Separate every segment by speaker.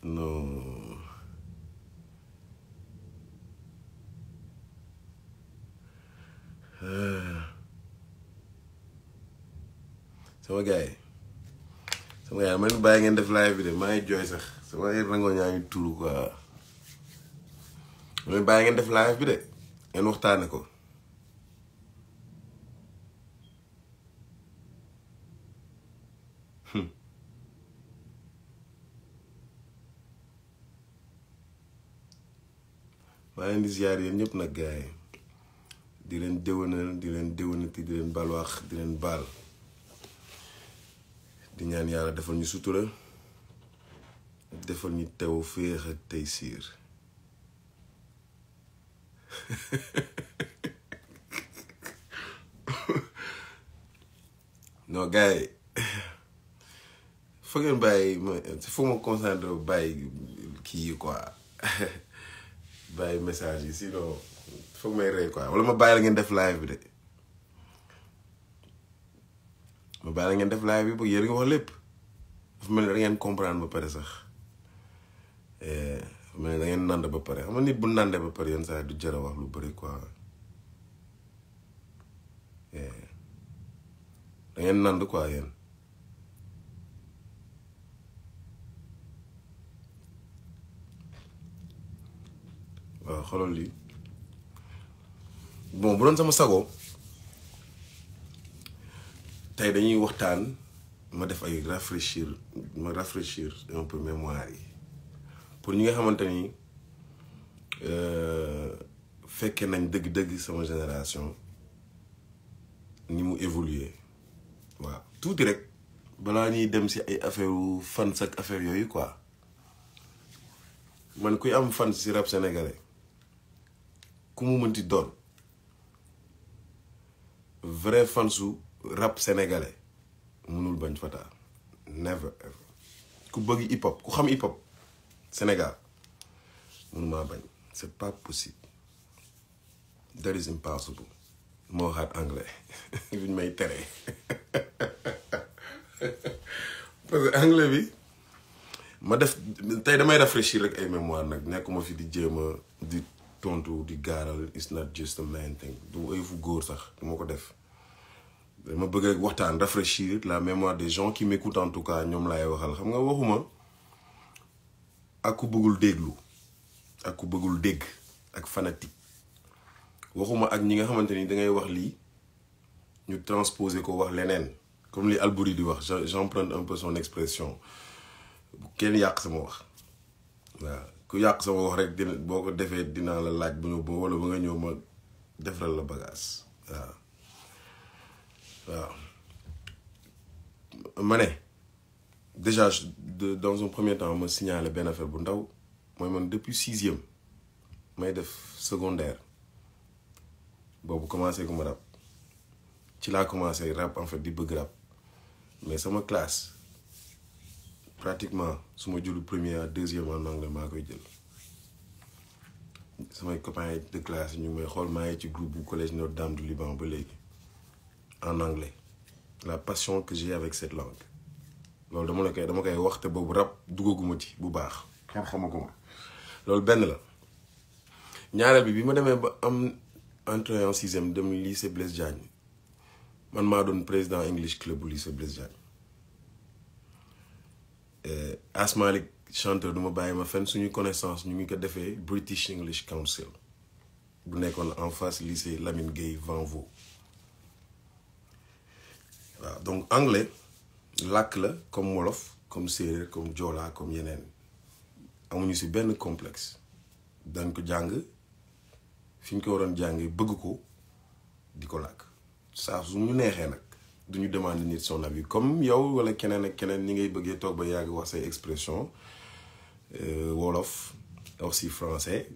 Speaker 1: non sama gars yi man bàyyi ngeen def live bi de maa ngi jooy sax sama rangoon ñaa ngi tuuru quoi man bàyyi ngeen def live bi de ngeen waxtaane ko maa ngi di ziar yéen ñëpp nag gars yi di leen déwénal di leen déwénati di leen balwaax di leen baal di ñaan yàlla defal ñu sutura defal ñu tew féex ak tey siir non gars yi foog ngeen bàyyi ma foog ma concentré bàyyi kii yi quoi bàyyi message yi sinon foog may rey quoi wala ma bàyyi la ngeen def live bi de ma bàyyi la ngeen def live bi ba yéen nga wax lépp dafa mel ni da ngeen comprendre ba pare sax dafa mel ni da ngeen nand ba pare xam nga nit bu nandee ba pare yenn saa du jar a wax lu bëri quoi da ngeen nand quoi yéen waaw xoolal lii bon bu doon sama sago tey dañuy waxtaan ma def ay rafraîchir un peu mémoire yi pour ñi nga xamante ni fekkee nañ dëgg-dëgg sama génération ni mu évoluer waaw tuuti rek balaa ñuy dem ci ay affaire fans ak affaire yooyu quoi man kuy am fans ci rap sénégalais ku mu mënti doon vrai fansu rap sénégalais mënul bañ Fata never ever ku bëgg hip hop ku xam hip hop Sénégal mënumaa bañ c'est pas possible that is impossible moo waxaat anglais bi ñu may tere parce que anglais bi ma def tey damay rafraîchir rek ay mémoire nag nekkuma fi di jéem a di tontu di gaaral it's not just a man thing du ay fu góor sax du ma ko def dama bëgg rek waxtaan rafraîchir la mémoire des gens qui m'écoutent en tout cas ñoom laay waxal xam nga waxuma ak ku bëggul déglu ak ku bëggul dégg ak fanatique waxuma ak ñi nga xamante ni dangay wax lii ñu transposer ko wax leneen comme li Albouri di wax j'emprunte un peu son expression kenn yàq sama wax waaw ku yàq sama wax rek dina boo ko defee dinaa la laaj bu ñëw wala ba nga ñëw ma defaral la bagage waaw ma ne déjà dans un premier temps ma signalé benn affaire bu ndaw mooy man depuis 6e may def secondaire boobu commencé ko ma rap ci laa commencé rap en fait di bëgg rap mais sama classe pratiquement su ma jëlu première deuxième en anglais maa koy jël samay copains de classe ñu may xool maa ngi ci groupe bu collège Notre-Dame du Liban ba léegi en anglais la passion que j'ai avec cette langue loolu dama koy wax te boobu rap duggaguma ci bu baax xam-xamaguma loolu benn la ñaareel bi ma demee ba am entrée en 6e dem lycée Blaise Diagne man maa doon président English club bu lycée Blaise Diagne Asmalik chanteur du ma bàyyi ma fenn suñuy connaissance ñu ngi ko defee British English Council bu nekkoon en face lycée Lamine Gueye Vanvo waaw donc anglais làkk la comme wolof comme séeréer comme joola comme yeneen amuñu si benn complexe dañ ko jàng fi ñu ko waroon jàngee bëgg ko di ko làkk saa su ñu neexee nag duñu demander nit son avis comme yow wala keneen ak keneen ñi ngay bëggee toog ba yàgg wax say expression wolof aussi français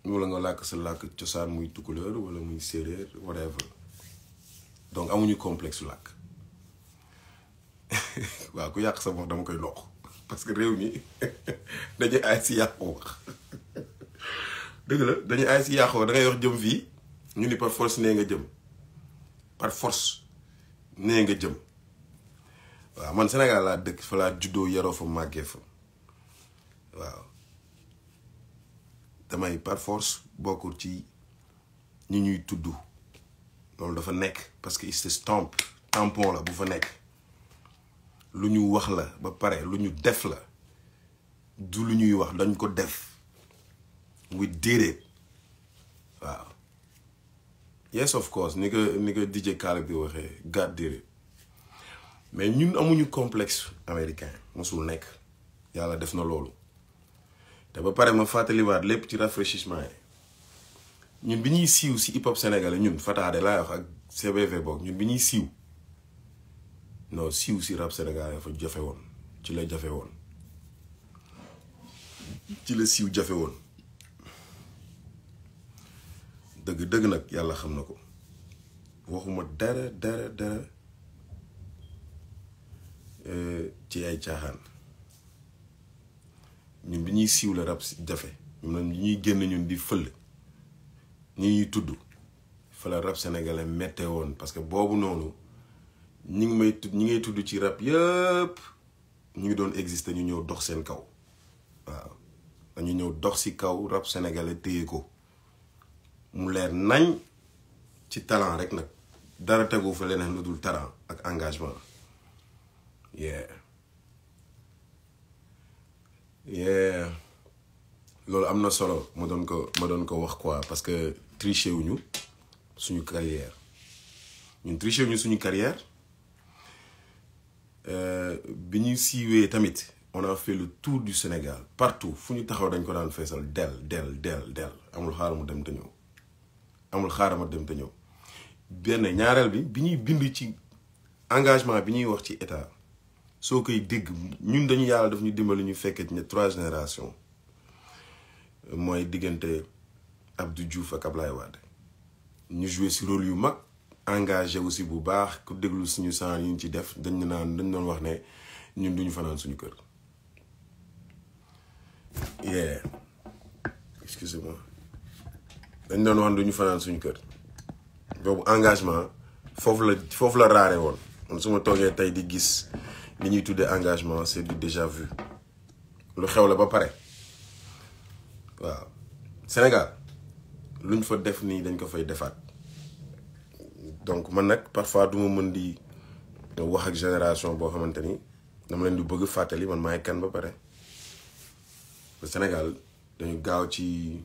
Speaker 1: wala nga làkk sa làkk cosaan muy tukulóor wala muy séeréer whatever donc amuñu complexe làkk waaw ku yàq sa wax dama koy noq parce que réew mi dañuy aay si yàqu wax dëgg la dañuy aay si yàqu wax da ngay wax jëm fii ñu ni par force nee nga jëm par force nee nga jëm waaw man Sénégal laa dëkk fa laa juddoo yaroo fa màggee fa waaw damay par force bokkul ci ñi ñuy tudd loolu dafa nekk parce que it's stamp tampon la bu fa nekk lu ñu wax la ba pare lu ñu def la du lu ñuy wax dañ ko def we did it waaw yes of course ni ko DJ Khaled di waxee God did it mais ñun amuñu complexe américain mosul nekk yàlla def na loolu te ba pare ma fàttaliwaat lépp ci rafraîchissement yi ñun bi ñuy siiw si hip hop sénégalais ñun Fataade laay wax ak CBV boog ñun bi ñuy siiw non siiw si rap sénégalais dafa jafe woon ci la jafe woon ci la siiw jafe woon dëgg nag yàlla xam na ko waxuma dara ci ay caaxaan ñun bi ñuy siiw la rap jafe ñun ñuy génn ñun di fël ñi ñuy tudd fa la rap sénégalais mette woon parce que boobu noonu ñi ngay tudd ci rap yëpp ñu ngi doon exister ñu ñëw dox seen kaw waaw dañu ñëw dox si kaw rap sénégalais téye ko mu leer nañ ci talent rek nag dara tegu fa leneen lu dul talent ak engagement loolu am na solo ma doon ko wax quoi parce que triché wuñu suñu carrière ñun triché wuñu suñu carrière bi ñuy siiwee tamit on a fait le tour du Sénégal partout fu ñu taxaw dañ ko daan feesal del amul xaaral ma dem te ñëw benn ñaareel bi ñuy bind ci engagement bi ñuy wax ci état soo koy dégg ñun dañu yàlla daf ñu dimbali ñu fekkee ne 3 générations mooy diggante Abdou Diouf ak Ablaye Wade ñu joué si rôle yu mag engagé aussi bu baax ku déglu suñu sang yi ñu ci def dañ doon wax ne ñun duñu fanaan suñu kër excusez-moi dañ doon wax duñu fanaan suñu kër boobu engagement foofu la raare woon man su ma toogee tey di gis li ñuy tuddee engagement c'est du déjà vu lu xew la ba pare waaw Sénégal luñ fa def nii dañ ko fay defaat donc man nag parfois duma mën di wax ak génération boo xamante ni dama leen di bëgg fàttali man maay kan ba pare le Sénégal dañu gaaw ci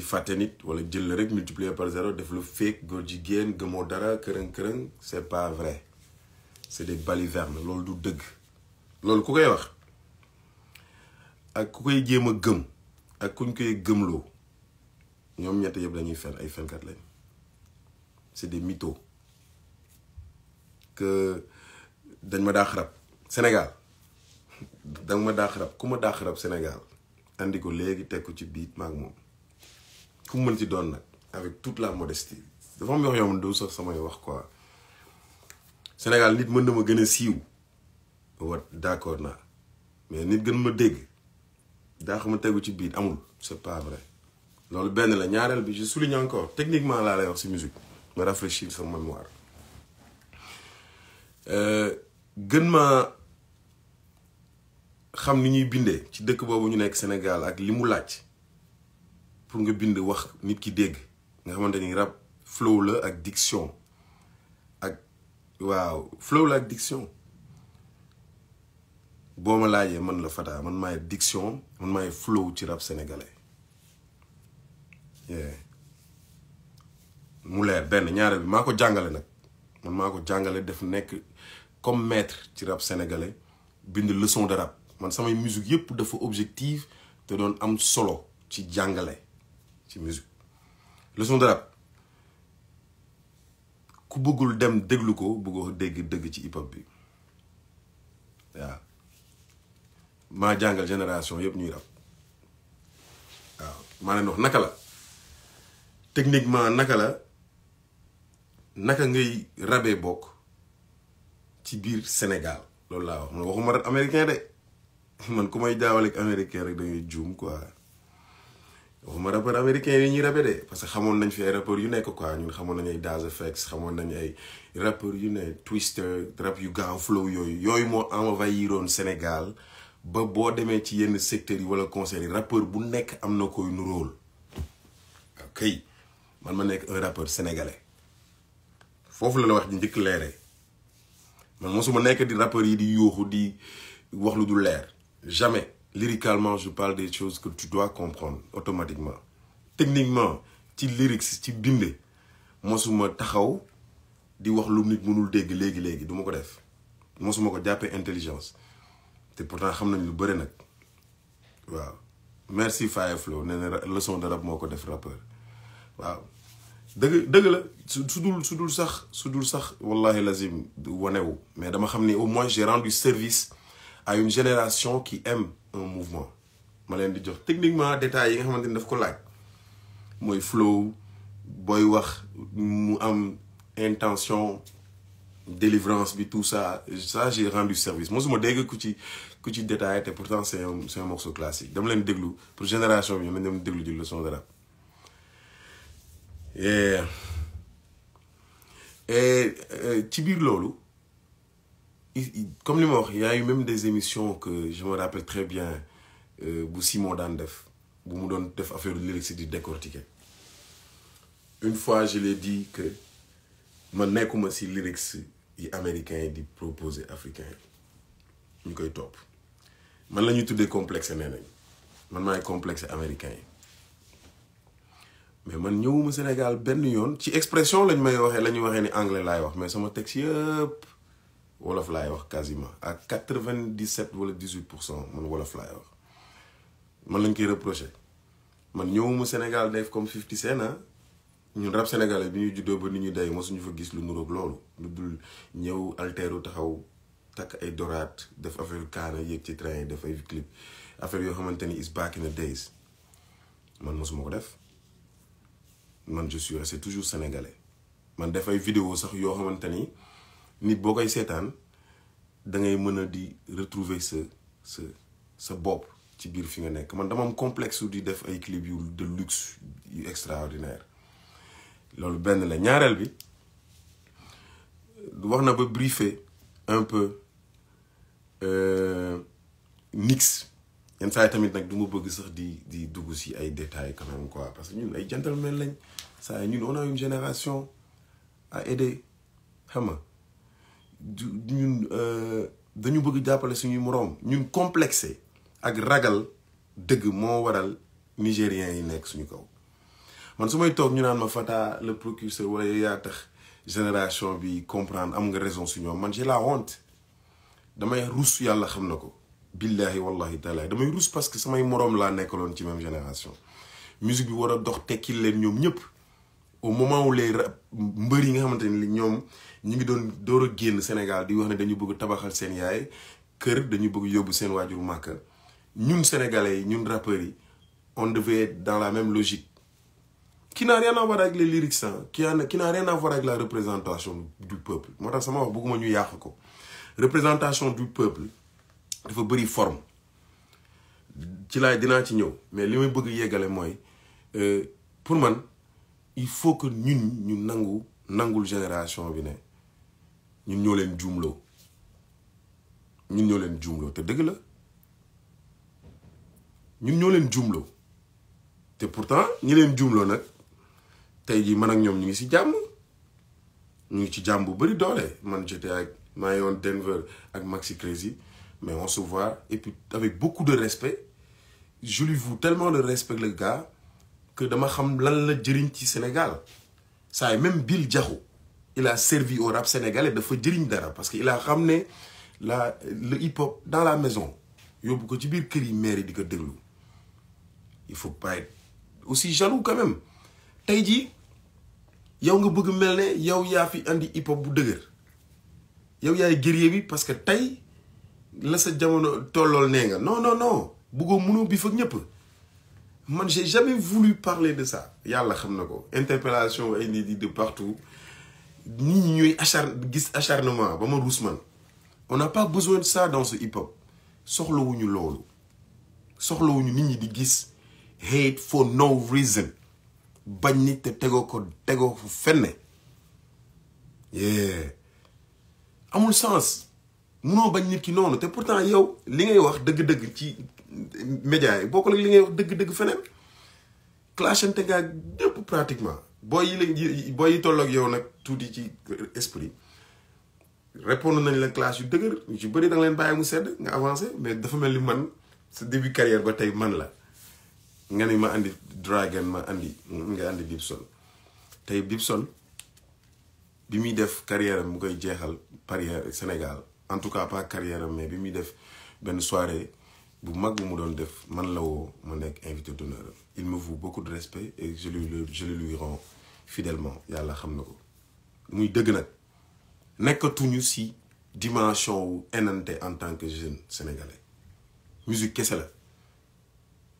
Speaker 1: fàtte nit wala jël la rek multiplier par 0 def lu fake góor jigéen gëmoo dara kërëng c'est pas vrai c'est des balivernes loolu du dëgg loolu ku koy wax ak ku koy jéem a gëm ak kuñ koy gëmloo ñoom ñett yëpp dañuy fen ay fenkat lañ c'est des mythos que dañ ma daax rab Sénégal danga ma daax rab ku ma daax rab Sénégal andi ko léegi teg ko ci biit maag moom ku mu mën ci doon nag avec toute la modestie dafa am yoo xam ne doo sax samay wax quoi Sénégal nit mën na ma gën a siiw wat d'accord naa mais nit gën ma dégg daa xam ma tegu ci biit amul c'est pas vrai loolu benn la ñaareel bi je souligne encore techniquement laa lay wax ci musique ma rafraîchir sa mémoire gën ma xam ni ñuy bindee ci dëkk boobu ñu nekk Sénégal ak li mu laaj pour nga bind wax nit ki dégg nga xamante ni rap flow la ak diction ak waaw flow la ak diction boo ma laajee man la Fata man maay diction man maay flow ci rap sénégalais mu leer benn ñaareel bi maa ko jàngale nag man maa ko jàngale def nekk comme maître ci rap sénégalais bind leçon de rap man samay musique yëpp dafa objectif te doon am solo ci jàngale ci musique leçon de rap ku bëggul dem déglu ko bëggoo dégg ci hip hop bi waaw maa jàngal génération yëpp ñuy rap waaw maa leen wax naka la techniquement naka ngay rabee bokk ci biir Sénégal loolu laa wax man waxuma rap américain de man ku may jaawaleeg américain rek da ngay juum quoi waxuma rappeur américain yi ñuy rabe de parce que xamoon nañ fi ay rappeurs yu nekk quoi ñun xamoon nañ ay Das EFX xamoon nañ ay rappeurs yu ne Twister rap yu gaaw flow yooyu moo envahiroon Sénégal ba boo demee ci yenn secteurs yi wala concert yi rappeur bu nekk am na koy nuróol ok man ma nekk un rappeur sénégalais foofu la wax di njëkk leeree man mosuma nekk di rappeur yi di yuuxu di wax lu du leer jamais lyricalement je parle des choses que tu dois comprendre automatiquement techniquement ci lyrics ci binde mosuma taxaw di wax lu nit mënul dégg léegi du ma ko def mosuma ko jàppee intelligence te pourtant xam nañ lu bëri nag waaw merci Fireflow nee na leçon de rap moo ko def rappeur waaw dëgg la su dul sax wallahi lazim wanewu mais dama xam ni au moins j'ai rendu service à une génération qui aime un mouvement ma leen di jox techniquement détails yi nga xamante ni daf ko laaj mooy flow booy wax mu am intention délivrance bi tout ça j'ai rendu service mosuma dégg ku ci détaillé te pourtant c'est un morceau classique dama leen déglu pour génération bi ñoom nañ déglu di leçon de rap et ci biir loolu comme li ma wax y a eu même des émissions que je me rappelle très bien bu Simon daan def bu mu doon def affaire lyrics di décortiquer une fois je l'ai dit que man nekkuma si lyrics yi américains yi di proposer africains yi ñu koy topp man la ñuy tuddee complexe nee nañ man maay complexe américain yi mais man ñëwuma Sénégal benn yoon ci expression lañ may waxee la ñuy waxee ni anglais laay wax mais sama texte yëpp wolof laay wax quasiment à 97 wala 18% man wolof laay wax man lañ koy reproché man ñëwuma Sénégal def comme 50 Cent ñun rap sénégalais bi ñuy juddoo ba ni ñuy day mosuñu fa gis lu nuroog loolu lu dul ñëw alteeru taxaw takk ay doraat def affaire kaana yéeg ci train yi def ay clip affaire yoo xamante ni is back in the days man mosuma ko def man je suis resté toujours sénégalais man def ay vidéo sax yoo xamante ni nit boo koy seetaan da ngay mën a di retrouver sa bopp ci biir fi nga nekk man dama am complexe di def ay clip yu de luxe yu extraordinaire loolu benn la ñaareel bi wax na ba briefer un peu nix yenn saa yi tamit nag du ma bëgg sax di dugg si ay détails quand même quoi parce que ñun ay gentlemen lañ saa ñun on a une génération à aider xam nga ñun dañu bëgg jàppale suñuy moroom ñun complexé ak ragal dëgg moo waral nigériens yi nekk suñu kaw man su may toog ñu naan ma Fata le précurseur wala yaa tax génération bi comprendre am nga raison su ñoom man j'ai la honte damay rus yàlla xam na ko billahi wallahi taala damay rus parce que samay moroom laa nekkaloon ci même génération musique bi war a dox tekkil leen ñoom ñëpp au moment où les mbër yi nga xamante ni ñoom ñu ngi doon door a génn Sénégal di wax ne dañu bëgg tabaxal seen yaay kër dañu bëgg yóbbu seen waajur màkka ñun sénégalais yi ñun rappeurs yi on devait être dans la même logique qui n'a rien à voir avec les lyrics qui n'a rien à voir avec la représentation du peuple moo tax sama wax bëgguma ñu yàq ko représentation du peuple dafa bëri forme ci laay dinaa ci ñëw mais li may bëgg yeggale mooy pour man il faut que ñu nangul génération bi ne ñun ñoo leen juumloo te dëgg la ñun ñoo leen juumloo te pourtant ñi leen juumloo nag tey jii man ak ñoom ñu ngi ci jàmm ñu ngi ci jàmm bu bëri doole man j'étais ak maa ngi woon Denver ak Maxi Crazy mais on se voit et puis avec beaucoup de respect je lui voue tellement de respect le gars que dama xam lan la jëriñ ci Sénégal saa yi même Bill Diakhou il a servi au rap sénégalais dafa jëriñ dara parce que il a ramené le hip-hop dans la maison yóbbu ko ci biir kër yi maire yi di ko déglu il faut pas être aussi jaloux quand même tey jii yow nga bëgg mel ne yow yaa fi andi hip-hop bu dëgër yow yaay guerrier bi parce que tey la sa jamono tollool nee nga non bëggoo mënoo bi fak ñëpp man j'ai jamais voulu parler de ça yàlla xam na ko interpellation ay nit yi de partout nit ñi ñuy gis acharnement ba ma ruus man on n'a pas besoin de ça dans ce hip-hop soxlawuñu loolu soxlawuñu nit ñi di gis hate for no reason bañ nit te tegoo fu fenne amul sens munoo bañ nit ki noonu te pourtant yow li ngay wax dëgg-dëgg ci média yi bokkul ak li ngay wax dëgg-dëgg feneen clashante nga ñëpp pratiquement booy yi tolloog yow nag tuuti ci esprit répondre nañ la clash yu dëgër ñu ci bëri da nga leen bàyyi mu sedd nga avancé mais dafa mel ni man sa début carrière ba tey man la nga ni ma andi Dragon nga andi Dipson tey Dipson bi muy def carrière mu koy jeexal parière Sénégal en tout cas pas carrière mais bi muy def benn soirée bu mag bu mu doon def man la woo ma nekk invité d'honneur il me voue beaucoup de respect et je le lui rends fidèlement yàlla xam na ko muy dëgg nag nekkatuñu si dimension wu enante en tant que jeune sénégalais musique kese la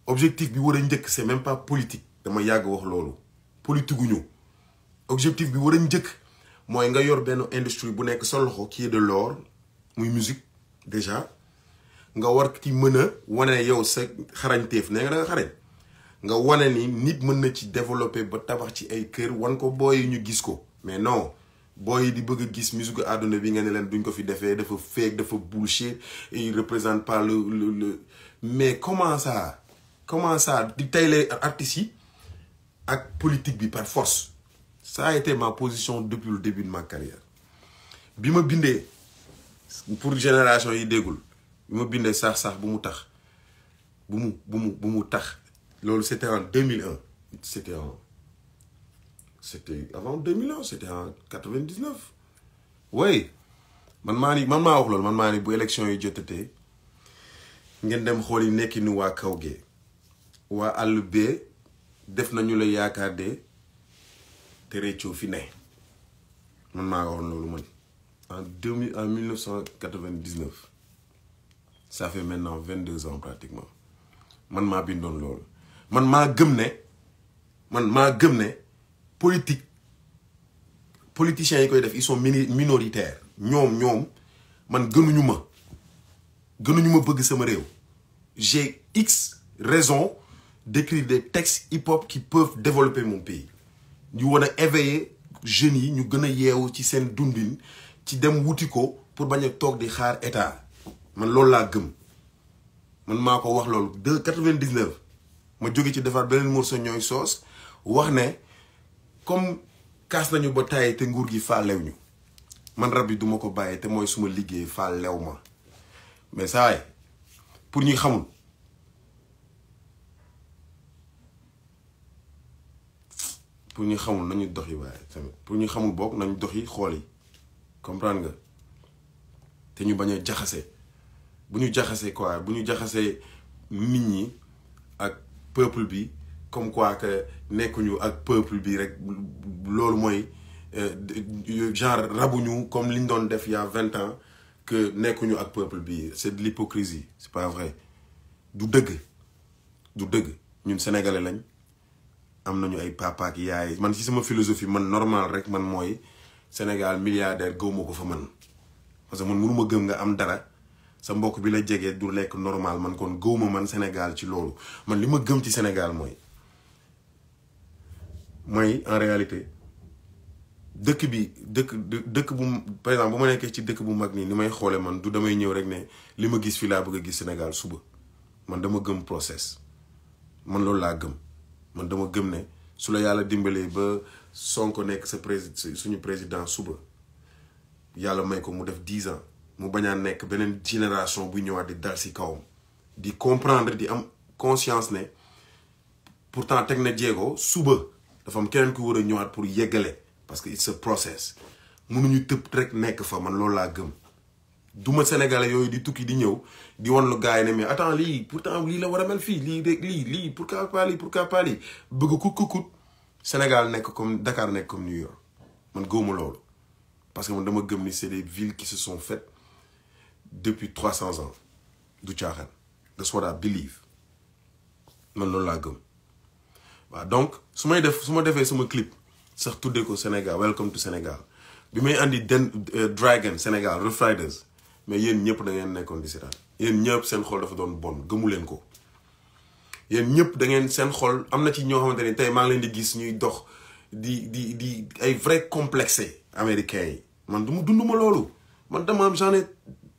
Speaker 1: objectif bi war a njëkk c'est même pas politique dama yàgg wax loolu politique guñu objectif bi war a njëkk mooy nga yor benn industrie bu nekk sa loxo qui est de l'or muy musique déjà nga war ci mën a wane yow sa xarañteef nee nga da nga xarañ nga wane ni nit mën na ci développer ba tabax ci ay kër wan ko booy ñu gis ko mais non booy di bëgg a gis musique àdduna bi nga ne leen duñ ko fi defee dafa fake dafa bullshit et il représente pas le mais comment ça di tayle artistes yi ak politique bi par force ça a été ma position depuis le début de ma carrière bi ma bindee pour génération yi déggul bi ma bindee sax bu mu tax bu mu tax loolu c'était en 2001 c'était avant 2001 c'était en 99 oui man maa wax loolu man maa ni bu élection yi jotatee ngeen dem xool yi nekki nu waa kaw gee waa àll bee def nañu la yaakaar de te réccoo fi ne man maa waxoon loolu man en 1999 ça fait maintenant 22 ans pratiquement man maa bindoon loolu man maa gëm ne politiciens yi koy def ils sont minoritaires ñoom man gënuñu ma bëgg sama réew j'ai X raisons d'écrire des textes hip-hop qui peuvent développer mon pays ñu war a éveiller jeunes yi ñu gën a yeewu ci seen dundin ci dem wuti ko pour bañ a toog di xaar état man loolu laa gëm man maa ko wax loolu de 99 ma jóge ci defaat beneen morceau ñooy soos wax ne comme kaas nañu ba tàyyi te nguur gi faalew ñu man rab bi duma ko bàyyi te mooy suma liggéey faalew ma mais saa waay pour ñuy xamul nañu doxi waaye tamit pour ñu xamul boog nañu doxi xool yi comprendre nga te ñu bañ a jaxase bu ñu jaxasee nit ñi ak peuple bi comme quoi que nekkuñu ak peuple bi rek loolu mooy genre rabuñu comme liñ doon def il y a 20 ans que nekkuñu ak peuple bi c'est de l'hypocrisie c'est pas vrai du dëgg ñun sénégalais lañ am nañu ay papa ak yaay man ci sama philosophie man normal rek man mooy Sénégal milliardaire gëwuma ko fa man parce que man mënuma gëm nga am dara sa mbokk bi la jege du lekk normal man kon gëwuma man Sénégal ci loolu man li ma gëm ci Sénégal mooy en réalité dëkk bu par exemple bu ma nekkee ci dëkk bu mag nii ni may xoole man du damay ñëw rek ne li ma gis fii laa bëgg a gis Sénégal suba man dama gëm process man loolu laa gëm man dama gëm ne su la yàlla dimbalee ba Sonko nekk suñu président suba yàlla may ko mu def 10 ans mu bañaa nekk beneen génération bu ñëwaat di dal si kawam di comprendre di am conscience ne pourtant teg na jéego suba dafa am keneen ku war a ñëwaat pour yeggale parce que it's a process mënuñu tëb rek nekk fa man loolu laa gëm duma sénégalais yooyu di tukki di ñëw di won lu gars yi ne mais attends lii pourtant lii la war a mel fii lii de lii pourquoi pas lii bëgg kut Sénégal nekk comme Dakar nekk comme New York man gëwuma loolu parce que man dama gëm ni c'est des villes qui se sont faites depuis 300 ans du caaxaan that's what I believe man loolu laa gëm waaw donc su ma defee sama clip sax tuddee ko Sénégal welcome to Sénégal bi may andi Dragon Sénégal Rough Riders mais yéen ñëpp da ngeen nekkoon di seetaan yéen ñëpp seen xol dafa doon bon gëmu leen ko yéen ñëpp da ngeen seen xol am na ci ñoo xamante ni tey maa ngi leen di gis ñuy dox di ay vrai complexé américains yi man dunduma loolu man dama am j'en ai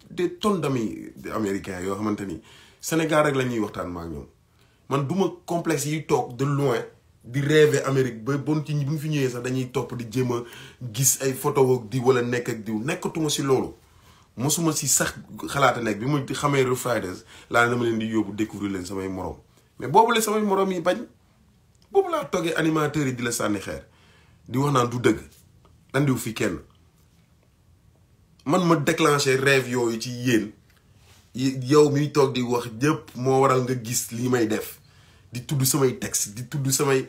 Speaker 1: des tonnes d'amis américains yoo xamante ni Sénégal rek la ñuy waxtaan ma ak ñoom man duma complexe yi toog de loin di rêver Amérique ba bon ci bu ñu fi ñëwee sax dañuy topp di jéem a gis ay photo ak di wala nekk ak diw nekkatuma si loolu mosuma si sax xalaata nekk bi ma xamee Rough Riders laa dama leen di yóbbu découvrir leen samay morom mais boobu la samay morom yi bañ boobu laa toggee animateurs yi di la sànni xeer di wax naan du dëgg andiw fi kenn man ma déclenché rêve yooyu ci yéen yow miy toog di wax ñëpp moo waral nga gis lii may def di tudd samay texte di tudd samay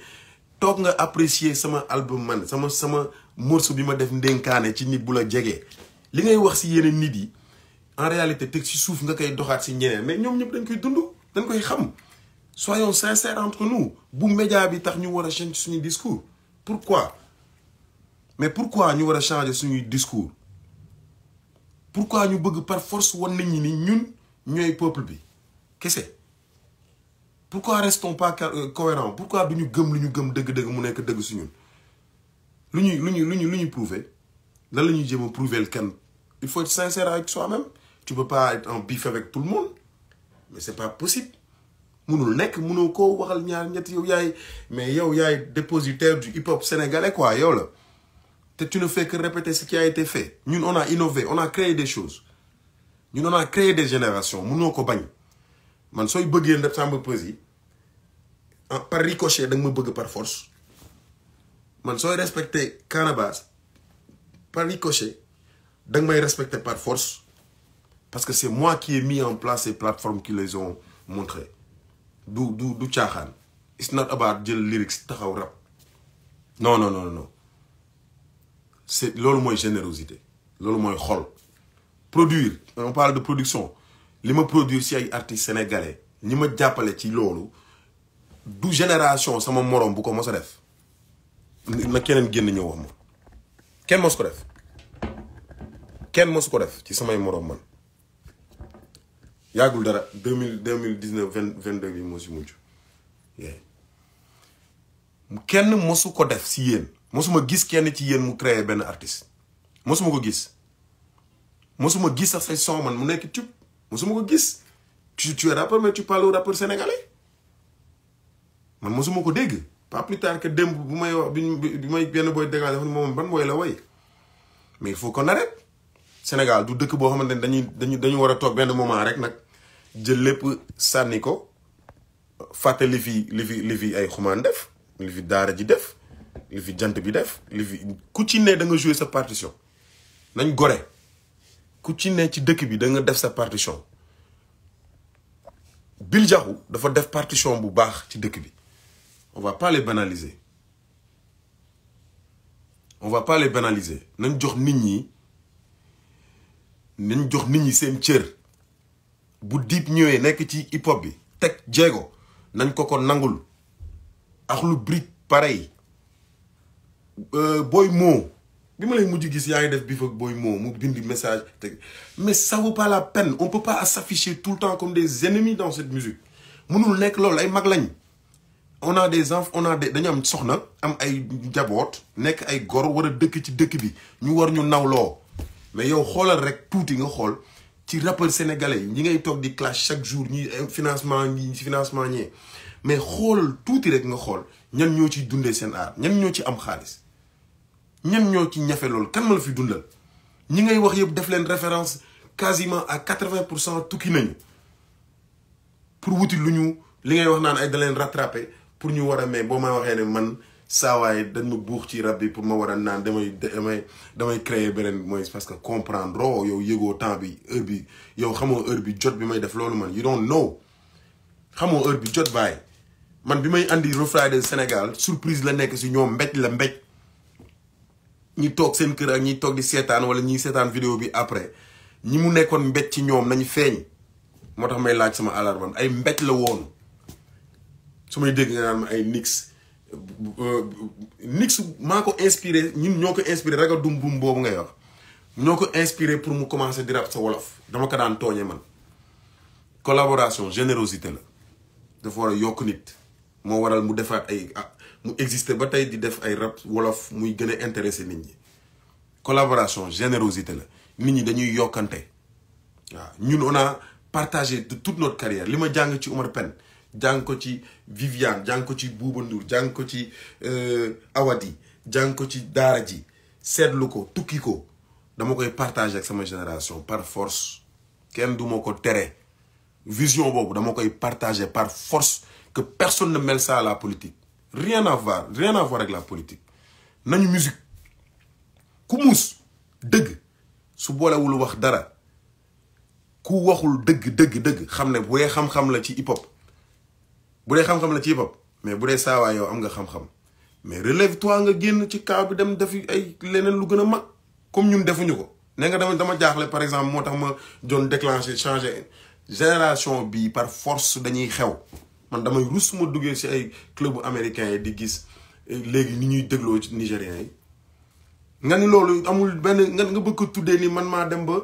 Speaker 1: toog nga apprécier sama album man sama morceau bi ma def ndénkaane ci nit bu la jegee li ngay wax si yeneen nit yi en réalité teg si suuf nga koy doxaat si ñeneen mais ñoom ñëpp dañ koy dund dañ koy xam soyons sincères entre nous bu média bi tax ñu war a changer suñu discours pourquoi mais pourquoi ñu war a changer suñuy discours pourquoi ñu bëgg par force wan nit ñi ni ñun ñooy peuple bi kese pourquoi restons pas cohérents pourquoi du ñu gëm lu ñu gëm dëgg-dëgg mu nekk dëgg su ñun lu ñuy prouver lan la ñuy jéem a prouver kenn il faut être sincère avec soi-même tu peux pas être en bif avec tout le monde mais c'est pas possible munul nekk munoo koo waxal ñaar ñett yow yaay dépositaire du hip-hop sénégalais quoi yow la te tu ne fais que répéter ce qui a été fait ñun on a innové on a créé des choses ñun on a créé des générations munoo ko bañ man sooy bëggee ndef Samba Peuzzi par ricochet da nga ma bëgg par force man sooy respecté Canabasse par ricochet da nga may respecté par force parce que c'est moi qui ai mis en place ces plateformes qui les ont montré du caaxaan it's not about jël lyrics taxaw rap non c'est loolu mooy générosité loolu mooy xol produire on parle de production li ma produire si ay artistes sénégalais ñi ma jàppale ci loolu du génération sama morom bu ko mos a def na keneen génn ñëw wax ma kenn mos ko def kenn mosu ko def ci samay morom man yàggul dara 2019 22 bi moo si mujj kenn mosu ko def si yéen mosuma gis kenn ci yéen mu créé benn artiste mosuma ko gis sax say son man mu nekk tube mosuma ko gis tu es rappeur mais tu parles au rappeur sénégalais man mosuma ko dégg pas plus tard que démb bu may wax bi may benn booy dégagé moom ban booy la woy mais il faut qu'on arrête Sénégal du dëkk boo xamante ne dañu war a toog benn moment rek nag jël lépp sànni ko fàtte li fi ay xumaan def li fi daara ji def li fi jant bi def li fi ku ci ne da nga jouer sa partition nañ gore ku ci ne ci dëkk bi da nga def sa partition Bil Diakhou dafa def partition bu baax ci dëkk bi on va pas les banaliser nañ jox nit ñi seen cër bu Dip ñëwee nekk ci hip hop bi teg jéego nañ ko nangul ak lu Brick pareil Boy Mo bi ma lay mujj gis yaa ngi def bif ak Boy Mo mu bind message teg mais ça vaut pas la peine on peut pas s'afficher tout le temps comme des ennemis dans cette musique mënul nekk loolu ay mag lañ on a des enfants dañu am soxna am ay njaboot nekk ay gor war a dëkk ci dëkk bi ñu war ñu nawloo mais yow xoolal rek tuuti nga xool ci rappeur sénégalais yi ñi ngay toog di clash chaque jour ñi financement ñi mais xoolal tuuti rek nga xool ñan ñoo ciy dundee seen art ñan ñoo ci am xaalis ñan ñoo ci ñafe loolu kan ma la fi dundal ñi ngay wax yëpp def leen référence quasiment à 80% tukki nañu pour wuti lu ñu li ngay wax naan ay da leen rattraper pour ñu war a mais boo ma waxee ne man saawaay dañ ma buux ci rab bi pour ma war a naan damay créer beneen mooy parce que comprendre yow yëgoo temps bi heure bi yow xamoo heure bi jot bi may def loolu man you don't know xamoo heure bi jot baay man bi may andi Refriday Sénégal surprise la nekk si ñoom mbéj la mbéj ñi toog seen kër ak ñi toog di seetaan wala ñi seetaan vidéo bi après ñi mu nekkoon mbéj ci ñoom nañu feeñ moo tax may laaj sama alarme ay mbéj la woon su may dégg nga naan ma ay nix maa ko inspiré ñun ñoo ko inspiré raga dum bum boobu ngay wax ñoo ko inspiré pour mu commencer di rap sa wolof dama ko daan tooñe man collaboration générosité la dafa war a yokk nit moo waral mu defaat ay mu exister ba tey di def ay rap wolof muy gën a intéressé nit ñi collaboration générosité la nit ñi dañuy yokkante waaw ñun on a partagé de toute notre carrière li ma jàng ci Omar Pène jàng ko ci Viviane jàng ko ci Bouba Ndour jàng ko ci Awadi jàng ko ci Daara J seetlu ko tukki ko dama koy partagé ak sama génération par force kenn du ma ko tere vision boobu dama koy partagé par force que personne ne mêle ça à la politique rien à voir avec la politique nañu musique ku muus dëgg su boolewul wax dara ku waxul dëgg xam ne bu dee xam-xam la ci hip hop mais bu dee saawaa yow am nga xam-xam mais relève toi nga génn ci kaw bi dem defi ay leneen lu gën a mag comme ñun defuñu ko ne nga dama jaaxle par exemple moo tax ma doon déclencher changer génération bi par force dañuy xew man damay rus ma duggee ci ay club américain yi di gis léegi ni ñuy dégloo ci nigériens yi nga ni loolu amul benn nga bëgg ko tuddee ni man maa dem ba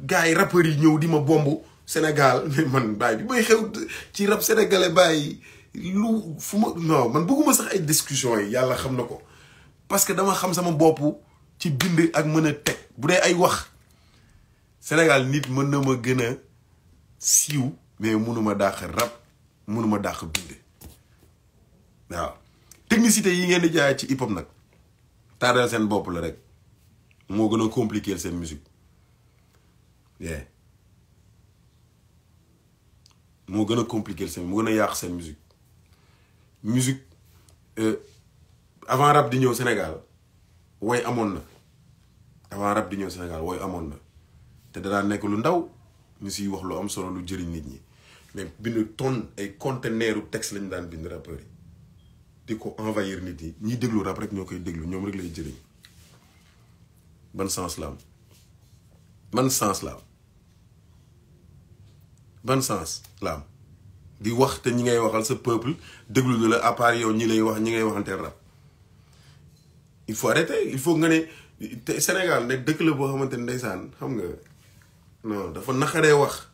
Speaker 1: gars yi rappeurs yi ñëw di ma bomb Sénégal mais man bàyyi bi may xew ci rap sénégalais bàyyi lu fu ma non man bëgguma sax ay discussion yi yàlla xam na ko parce que dama xam sama bopp ci bind ak mën a teg bu dee ay wax Sénégal nit mën na ma gën a siiw mais mënuma dàq rap mënuma dàq bind waaw technicité yi ngeen di jaay ci hip hop nag tardel seen bopp la rek moo gën a compliquer seen musique moo gën a compliquer seen moo gën a yàq seen musique avant rap di ñëw Sénégal woy amoon na te danaa nekk lu ndaw ñu siy wax lu am solo lu jëriñ nit ñi mais bind ton ay conteneuru texte lañu daan bind rappeurs yi di ko envahir nit yi ñiy déglu rap rek ñoo koy déglu ñoom rek lay jëriñ ban sens la am di wax te ñi ngay waxal sa peuple déglu na la à part yow ñi lay wax ñi ngay waxanteel rap il faut arrêter il faut nga ne te Sénégal ne dëkk la boo xamante ne ndeysaan xam nga non dafa naqaree wax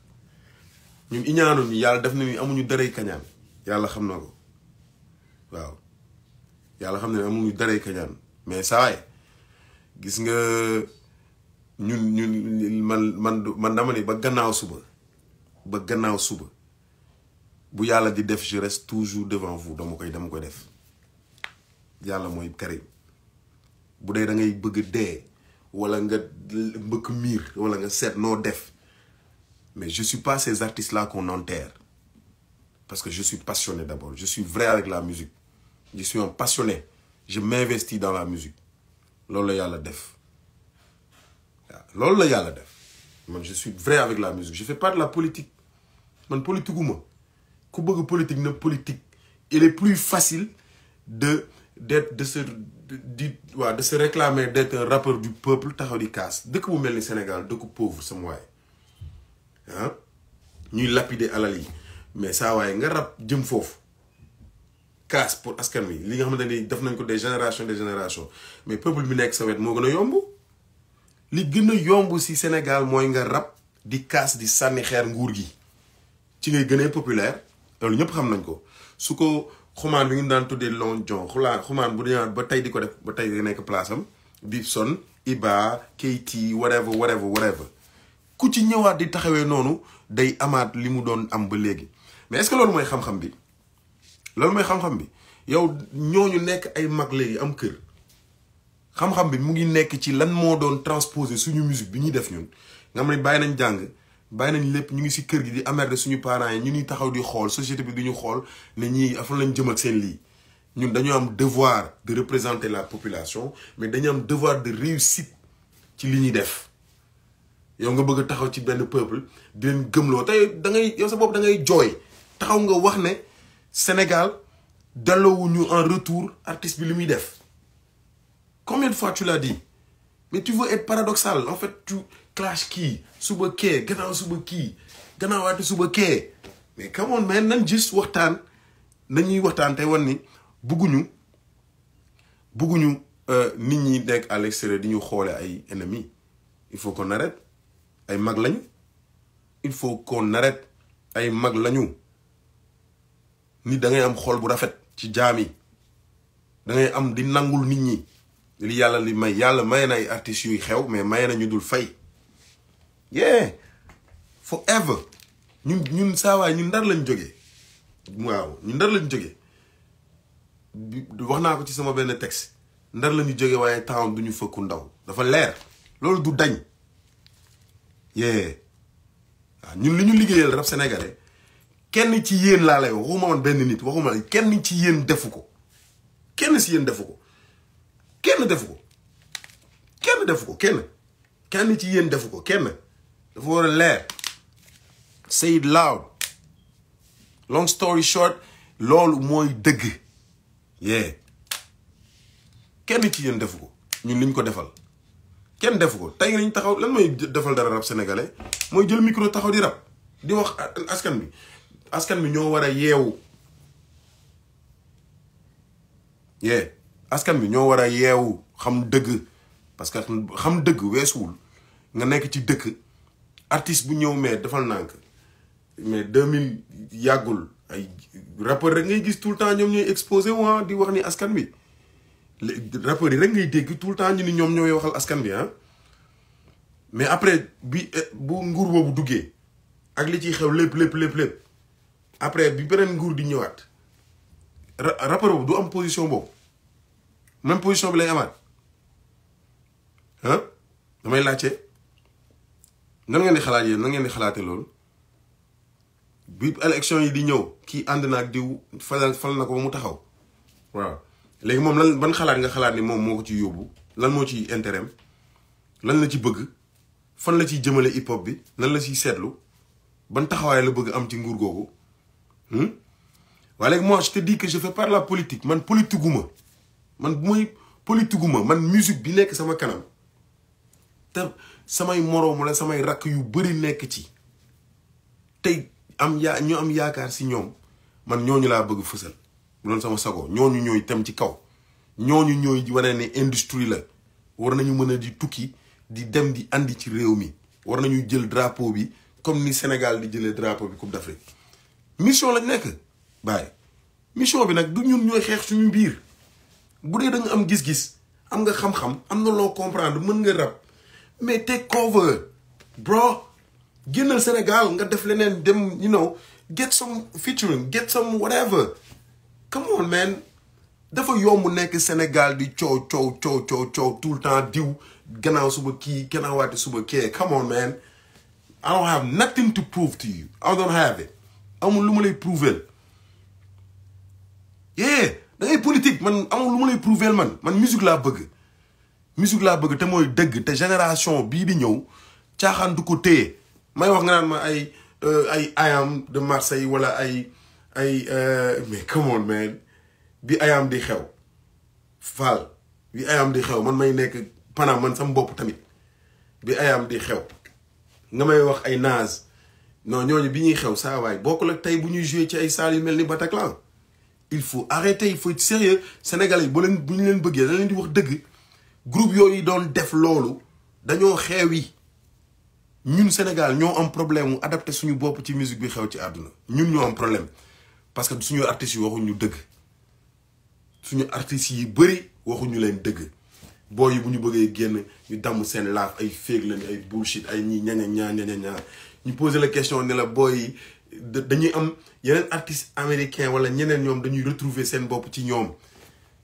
Speaker 1: ñun iñaanu ni yàlla def na ni amuñu darey kañaan yàlla xam na ko waaw yàlla xam ne amuñu darey kañaan mais sawaay gis nga ñun man dama ni ba gannaaw suba bu yàlla di def je reste toujours devant vous dama koy def yàlla mooy Karim bu dee da ngay bëgg dee wala nga mbëkk miir wala nga seet noo def mais je suis pas ces artistes là qu'on enterre parce que je suis passionné d'abord je suis vrai avec la musique je suis un passionné je m'investis dans la musique loolu la yàlla def man je suis vrai avec la musique je fais pas de la politique man politiqueuma ku bëgg politique na politique il est plus facile de se réclamer d'être un rappeur du peuple taxaw di kaas dëkk bu mel ni Sénégal dëkk pauvre sama waay ñuy lapider alal yi mais saa waaye nga rap jëm foofu kaas pour askan wi li nga xamante ni def nañ ko des générations mais peuple bi nekk sa wet moo gën a yomb li gën a yomb si Sénégal mooy nga rap di kaas di sànni xeer nguur gi ci ngay gënee populaire loolu ñëpp xam nañ ko su ko xumaan bi ngi daan tuddee Long John xumaan bu dañu ba tey di ko def ba tey di nekk place am Bibson Iba KT whatever ku ci ñëwaat di taxawee noonu day amaat li mu doon am ba léegi mais est-ce que loolu mooy xam-xam bi yow ñooñu nekk ay mag léegi am kër xam-xam bi mu ngi nekk ci lan moo doon transposer suñu musique bi ñuy def ñun nga xam ne bàyyi nañ jàng bàyyi nañ lépp ñu ngi si kër gi di emmerder suñu parents yi ñu ñuy taxaw di xool société bi du ñu xool ne ñii afan lañ jëm ak seen lii ñun dañu am devoir de représenter la population mais dañu am devoir de réussite ci li ñuy def yow nga bëgg taxaw ci benn peuple di leen gëmloo tey da ngay yow sa bopp da ngay jooy taxaw nga wax ne Sénégal delloowuñu en retour artiste bi li muy def combien de fois tu l'as dit mais tu veux être paradoxal en fait tu clash kii suba kee gannaaw suba kii gannaaw waati suba kee mais come on man nañ juste waxtaan nañuy waxtaan tey wan ni bugguñu nit ñi nekk à l'extérieur di ñu xoole ay ennemis il faut qu'on arrête ay mag lañu il faut qu'on arrête ay mag lañu nit da ngay am xol bu rafet ci jaam yi da ngay am di nangul nit ñi li yàlla li may yàlla may na ay artistes yuy xew mais may na ñu dul fay yeah forever ñun saawaay ñun ndar lañ jógee waaw ñun ndar lañ jógee wax naa ko ci sama benn texte ndar lañu jógee waaye temps duñu fëkku ndaw dafa leer loolu du dañ yeah waaw ñun li ñu liggéeyal rap sénégalais kenn ci yéen laa lay waxuma man benn nit waxuma la kenn ci yéen defu ko kenn si yéen defu ko kenn defu ko kenn defu ko kenn ci yéen defu ko kenn dafa war a leer say it loud long story short loolu mooy dëgg yeah kenn ci yéen defu ko ñun liñ ko defal kenn defu ko tey nañ taxaw lan mooy defal dara rap sénégalais mooy jël micro taxaw di rap di wax askan bi ñoo war a yeewu yeah askan bi ñoo war a yeewu xam dëgg parce que xam dëgg weesuwul nga nekk ci dëkk artiste bu ñëw mais defal nànk mais 2000 yàggul ay rappeur rek ngay gis tout le temps ñoom ñooy exposé waa di wax ni askan bi rappeur yi rek ngay dégg tout le temps ñu ni ñoom ñooy waxal askan bi ah mais après bu nguur boobu duggee ak li ciy xew lépp après bi beneen nguur di ñëwaat rappeur boobu du am position boobu même position bi lay amaat ah damay laajte nan ngeen di xalaat yéen nan ngeen di xalaatee loolu bi élection yi di ñëw kii ànd na ak diw fal na ko ba mu taxaw waaw léegi moom lan ban xalaat nga xalaat ni moom moo ko ci yóbbu lan moo ci intérêt lan la ci bëgg fan la ciy jëmale hip hop bi lan la ciy seetlu ban taxawaay la bëgg am ci nguur googu waaye léegi moi je te dis que je fais pas de la politique man politiguma man bu may politiguma man musique bi nekk sama kanam te samay moroom wala samay rakk yu bëri nekk ci tey ñu am yaakaar si ñoom man ñooñu laa bëgg fësal bu doon sama sago ñooñu ñooy tem ci kaw ñooñu ñooy wane ne industrie la war nañu mën a di tukki di dem di andi ci réew mi war nañu jël drapeau bi comme ni Sénégal di jëlee drapeau bi Coupe d'Afrique mission lañ nekk bàyyi mission bi nag du ñun ñooy xeex suñu biir bu dee da nga am gis-gis am nga xam-xam am na loo comprendre mën nga rap mais take cover bro génnal Sénégal nga def leneen dem you know get some featuring get some whatever come on man dafa yomb nekk Sénégal di coow tout le temps diw gannaaw suba kii gannaaw waati suba kee come on man I don't have nothing to prove to you I don't have it amul lu ma lay prouver yeah da ngay politique man amul lu ma lay prouver man musique laa bëgg te mooy dëgg te génération bii di ñëw caaxaan du ko téye may wax nga naan ma ay ayam de Marseille wala ay mais come on man bi ayam di xew Fall bi ayam di xew man may nekk Panam man sama bopp tamit bi ayam di xew nga may wax ay naaz non ñooñu bi ñuy xew saa waay bokkul ak tey bu ñuy joué ci ay salles yu mel ni Bataclan il faut arrêter il faut être sérieux Sénégalais yi bu ñu leen bëggee da leen di wax dëgg groupe yooyu doon def loolu dañoo xeewi ñun Sénégal ñoo am problème mu adapté suñu bopp ci musique bi xew ci àdduna ñun ñoo am problème parce que suñu artistes yi waxuñu dëgg suñu artistes yi bëri waxuñu leen dëgg booy yi bu ñu bëggee génn ñu damm seen laaf ay féeg lañu ay bullshit ay ñi ña ñu posé la question ne la booy yi dañuy am yeneen artistes américains wala ñeneen ñoom dañuy retrouver seen bopp ci ñoom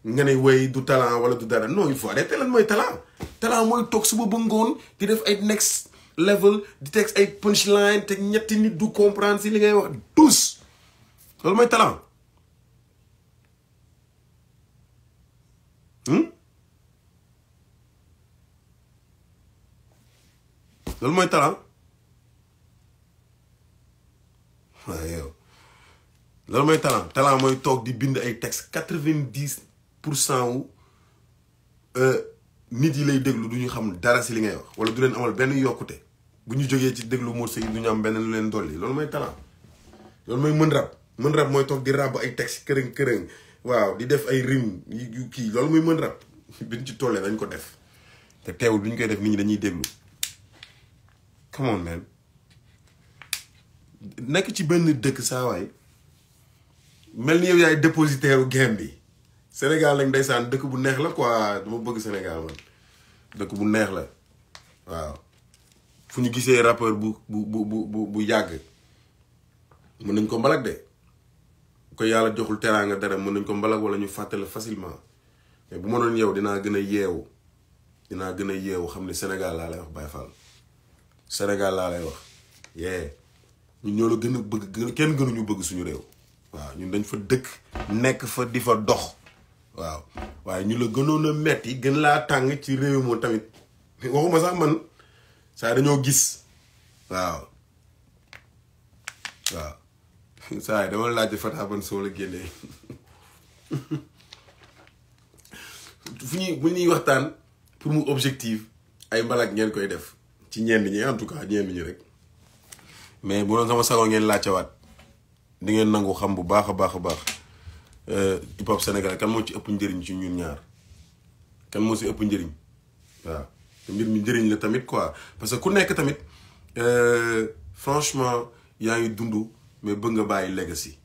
Speaker 1: nga ne way du talent wala du dara non il faut arrêter lan mooy talent mooy toog suba ba ngoon di def ay next level di teg ay punchline te ñetti nit du comprendre si li ngay wax tous loolu mooy talent loolu mooy talent waaye yow loolu mooy talent mooy toog di bind ay texte 90% wu nit yi lay déglu du ñu xam dara si li ngay wax wala du leen amal benn yokkute bu ñu jógee ci déglu morceau yi du ñu am benn lu leen dolli loolu mooy talent loolu mooy mën rap mooy toog di ràbb ay texte kërëng waaw di def ay rime yu kii loolu mooy mën rap biñ ci tollee dañ ko def te teewul bi ñu koy def nit ñi dañuy déglu come on man nekk ci benn dëkk saa waay mel ni yow yaay dépositaire u game bi Sénégal nag ndeysaan dëkk bu neex la quoi dama bëgg Sénégal man dëkk bu neex la waaw fu ñu gisee rappeur bu yàgg mën nañ ko mbalak de ko yàlla joxul teraanga dara mën nañ ko mbalak wala ñu fàttale facilement mais bu ma doon yow dinaa gën a yeewu xam ne Sénégal laa lay wax Baye Fall Sénégal laa lay wax ñun ñoo la gën a bëgg kenn gënuñu bëgg suñu réew waaw ñun dañ fa dëkk nekk fa di fa dox waaw waaye ñu la gënoon a metti gën laa tàng ci réew moo tamit waxuma sax man saa dañoo gis waaw saa yi dama laajte Fata ban soo la génnee bu ñuy waxtaan pour mu objectif ay mbalak ngeen koy def ci ñenn ñi en tout cas ñenn ñi rek mais bu doon sama sago ngeen laajtewaat di ngeen nangu xam bu baax a baax hip hop Sénégal kan moo ci ëpp njëriñ ci ñun ñaar kan moo si ëpp njëriñ waaw te mbir mi njëriñ la tamit quoi parce que ku nekk tamit franchement yaa ngi dund mais bëgg nga bàyyi legacy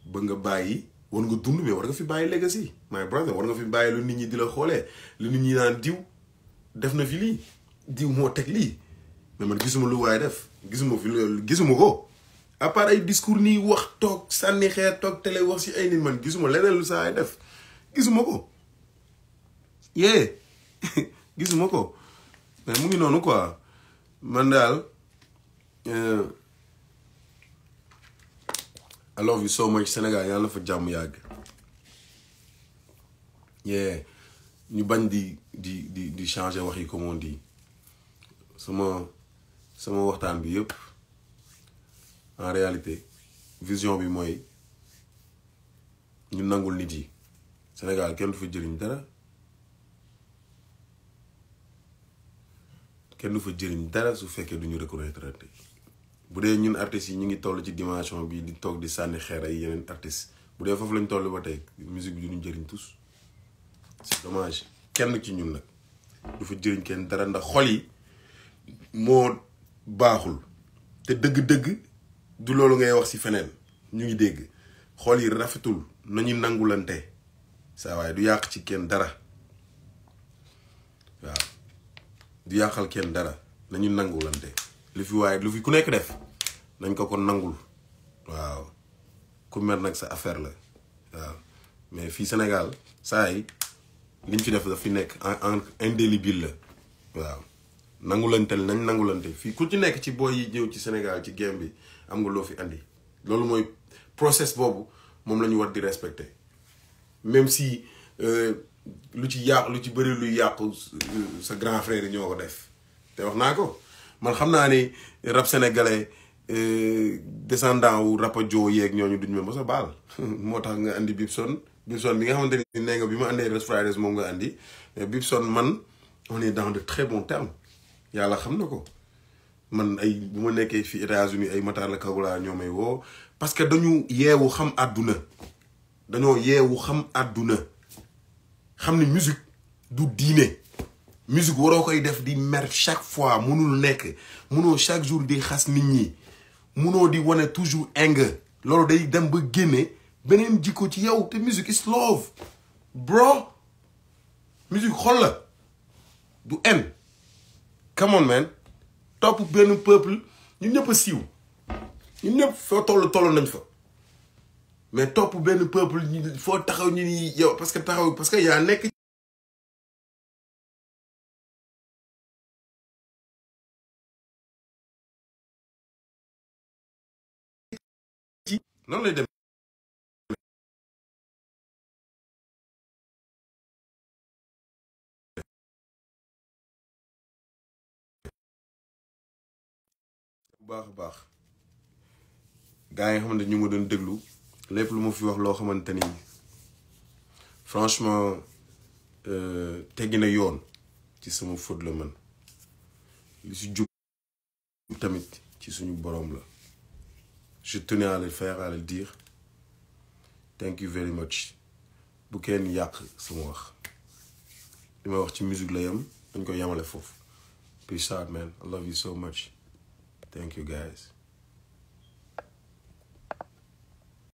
Speaker 1: bëgg nga bàyyi war nga dund mais war nga fi bàyyi legacy my brother war nga fi bàyyi lu nit ñi di la xoolee lu nit ñi naan diw def na fi lii diw moo teg lii mais man gisuma lu waaye def gisuma ko à part ay discours nii wax toog sànni xeer toog télé wax si ay nit man gisuma leneen lu saa ay def gisuma ko gisuma ko mais mu ngi noonu quoi man daal I love you so much Sénégal yàlla na fa jàmm yàgg ñu bañ di changer wax yi comme on dit sama waxtaan bi yëpp en réalité vision bi mooy ñu nangul nit yi Sénégal kenn du fa jëriñ dara su fekkee duñu reconnaître bu dee ñun artistes yi ñu ngi toll ci dimension bi di toog di sànni xeer ay yeneen artistes bu dee foofu lañ toll ba tey musique bi duñu jëriñ tous c'est dommage kenn ci ñun nag du fa jëriñ kenn dara ndax xol yi moo baaxul te dëgg-dëgg du loolu ngay wax ci feneen ñu ngi dégg xol yi rafetul nañu nangulante saa waaye du yàq ci kenn dara waaw du yàqal kenn dara nañu nangulante lu fi ku nekk def nañ ko nangul waaw ku mer nag sa affaire la waaw mais fii Sénégal saa yi liñ fi def daf fi nekk en indélébile la waaw nañ nangulante fii ku ci nekk ci booy yi ñëw ci Sénégal ci game bi am nga loo fi andi loolu mooy process boobu moom la ñu war di respecter même si lu ci bëri luy yàqu sa grand frère yi ñoo ko def te wax naa ko man xam naa ni rap sénégalais descendant wu Rapadio yeeg ñooñu duñ ma mos a baal moo tax nga andi Bibson bi nga xamante ni nee nga bi ma andee Rest Fridays moom nga andi mais Bibson man on est dans de très bons termes yàlla xam na ko man ay bu ma nekkee fii États-Unis ay Matar la Kagula ñoo may woo parce que dañu yeewu xam àdduna xam ni musique du diine musique waroo koy def di mer chaque fois munul nekk munoo chaque jour di xas nit ñi munoo di wane toujours anger loolu day dem ba génne beneen jikko ci yow te musique is love bro musique xol la du en come on man topp benn peuple ñun ñëpp a siiw ñun ñëpp foo toll nañ fa mais topp benn peuple foo taxaw ñu ni yow parce que yaa nekk ci noonu lay dem baax a baax gars yi nga xamante ñu ma doon déglu lépp lu ma fi wax loo xamante ni franchement teggi na yoon ci sama faute la man li si jub tamit ci suñu borom la je tenais à le faire à le dire thank you very much bu kenn yàq sama wax li may wax ci musique la yam dañ ko yamale foofu peace out man I love you so much thank you guys